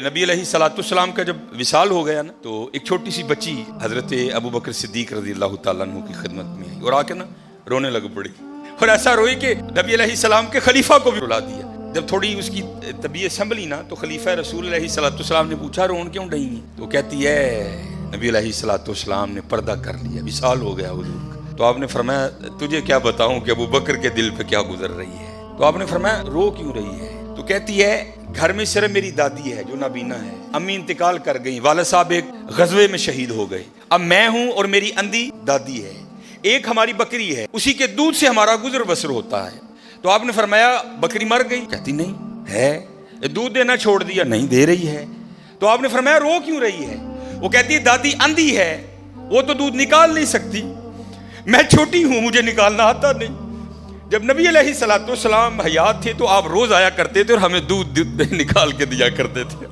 नबी अलैहिस्सलाम का जब विसाल हो गया ना, तो एक छोटी सी बच्ची हजरत अबू बकर सिद्दीक रज़ियल्लाहु ताला अन्हु की खिदमत में आई और आके ना रोने लग पड़ी। और ऐसा रोई कि नबी अलैहिस्सलाम के खलीफा को भी रुला दिया। जब थोड़ी उसकी तबीयत संभली ना, तो खलीफा रसूल अलैहिस्सलाम ने पूछा रोन क्यों रही है? तो कहती है नबी अलैहिस्सलाम ने पर्दा कर लिया, विसाल हो गया हुजूर का। तो आपने फरमाया तुझे क्या बताऊं कि अबू बकर के दिल पे क्या गुजर रही है? तो आपने फरमाया रो क्यों रही है? तो कहती है घर में सिर्फ मेरी दादी है जो नाबीना है, अम्मी इंतकाल कर गई, वालिद साहब एक गजवे में शहीद हो गए, अब मैं हूं और मेरी अंधी दादी है, एक हमारी बकरी है, उसी के दूध से हमारा गुजर बसर होता है। तो आपने फरमाया बकरी मर गई? कहती नहीं है। दूध देना छोड़ दिया? नहीं, दे रही है। तो आपने फरमाया रो क्यों रही है? वो कहती है दादी अंधी है, वो तो दूध निकाल नहीं सकती, मैं छोटी हूं, मुझे निकालना आता नहीं। जब नबी अलैहिस्सलाम हयात थे तो आप रोज आया करते थे और हमें दूध निकाल के दिया करते थे।